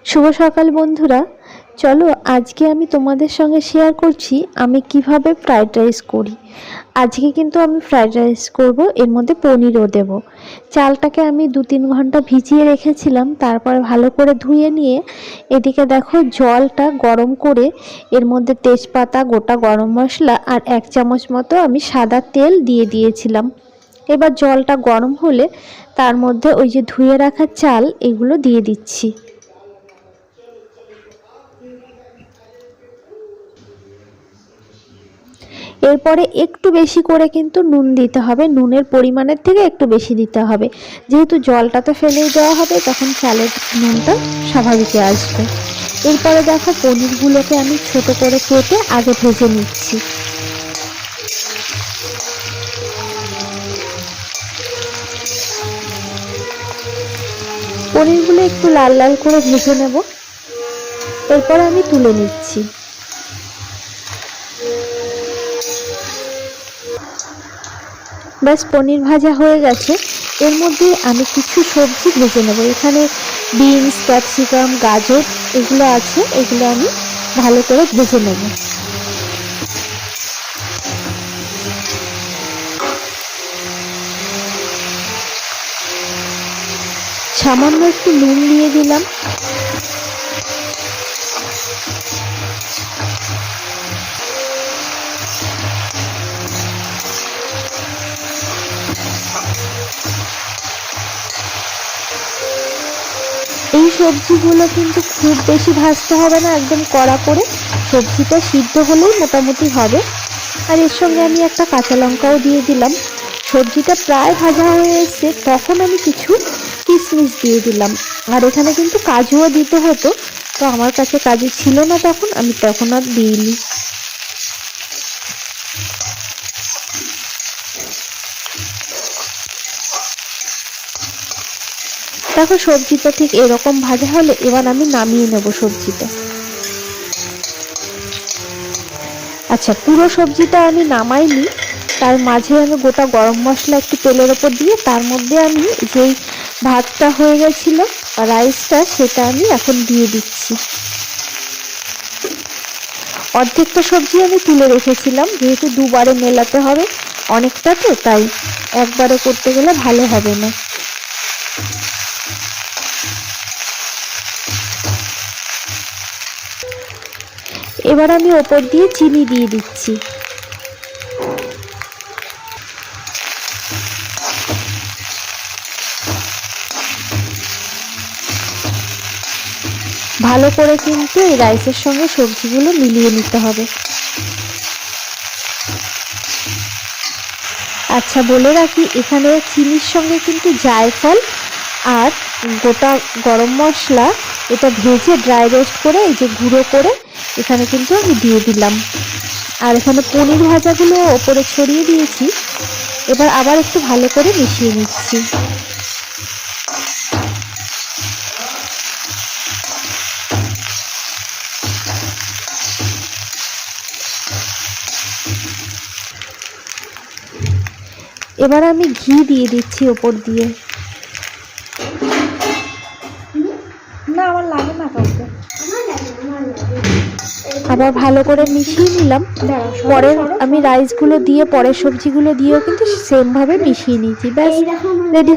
শুভ সকাল বন্ধুরা, চলো আজকে আমি তোমাদের সঙ্গে শেয়ার করছি আমি কিভাবে ফ্রাইড রাইস করি। আজকে কিন্তু আমি ফ্রাইড রাইস করব, এর মধ্যে পনিরও দেব। চালটাকে আমি 2-3 ঘন্টা ভিজিয়ে রেখেছিলাম, তারপরে ভালো করে ধুয়ে নিয়ে এদিকে দেখো জলটা গরম করে এর মধ্যে তেজপাতা, গোটা গরম মশলা আর 1 চামচ মতো আমি সাদা তেল দিয়ে দিয়েছিলাম। এবার জলটা গরম হলে তার মধ্যে ওই যে ধুয়ে রাখা চাল এগুলো দিয়ে দিচ্ছি। এরপরে একটু বেশি করে কিন্তু নুন দিতে হবে, নুনের পরিমাণের থেকে একটু বেশি দিতে হবে, যেহেতু জলটা তো ফেলেই দেওয়া হবে, তখন চালের নুনটা স্বাভাবিকে আসবে। এরপরে দেখো পনিরগুলোকে আমি ছোট করে কেটে আগে ভেজে নিচ্ছি। পনিরগুলো একটু লাল লাল করে ভেজে নেব, এরপর আমি তুলে নিচ্ছি। ব্যাস পনির ভাজা হয়ে গেছে। এর মধ্যে আমি কিছু সবজি ভেজে নেব। এখানে বিনস, ক্যাপসিকাম, গাজর এগুলো আছে, এগুলো আমি ভালো করে ভেজে নেব। সামান্য একটু নুন দিয়ে দিলাম। এই সবজিগুলো কিন্তু খুব বেশি ভাজতে হবে না, একদম কড়া করে, সবজিটা সিদ্ধ হলেই মোটামুটি হবে। আর এর সঙ্গে আমি একটা কাঁচা লঙ্কাও দিয়ে দিলাম। সবজিটা প্রায় ভাজা হয়ে এসছে, তখন আমি কিছু কিশমিশ দিয়ে দিলাম। আর এখানে কিন্তু কাজুও দিতে হতো, তো আমার কাছে কাজু ছিল না তখন, আমি তখন আর দিইনি। দেখো সবজিটা ঠিক এরকম ভাজা হলে এবার আমি নামিয়ে নেব সবজিটা। আচ্ছা, পুরো সবজিটা আমি নামাইনি, তার মাঝে আমি গোটা গরম মশলা একটু তেলের ওপর দিয়ে তার মধ্যে আমি যেই ভাতটা হয়ে গেছিল রাইসটা, সেটা আমি এখন দিয়ে দিচ্ছি। অর্ধেকটা সবজি আমি তুলে রেখেছিলাম, যেহেতু দুবারে মেলাতে হবে অনেকটা, তো তাই একবারে করতে গেলে ভালো হবে না। এবার আমি ওপর দিয়ে চিনি দিয়ে দিচ্ছি। ভালো করে কিন্তু এই রাইসের সঙ্গে সবজিগুলো মিলিয়ে নিতে হবে। আচ্ছা, বলে রাখি এখানে চিনির সঙ্গে কিন্তু জায়ফল আর গোটা গরম মশলা এটা ভেজে ড্রাই রোস্ট করে এই যে গুঁড়ো করে এখানে কিন্তু আমি দিয়ে দিলাম। আর এখানে পনির ভাজাগুলো ওপরে ছড়িয়ে দিয়েছি। এবার আবার একটু ভালো করে মিশিয়ে নিচ্ছি। এবার আমি ঘি দিয়ে দিচ্ছি ওপর দিয়ে। না, আমার লাগে না কাউকে। আবার ভালো করে মিশিয়ে নিলাম। পরে আমি রাইসগুলো দিয়ে পরের সবজিগুলো দিয়েও কিন্তু সেম ভাবে মিশিয়ে নিয়েছি। ব্যাস রেডি।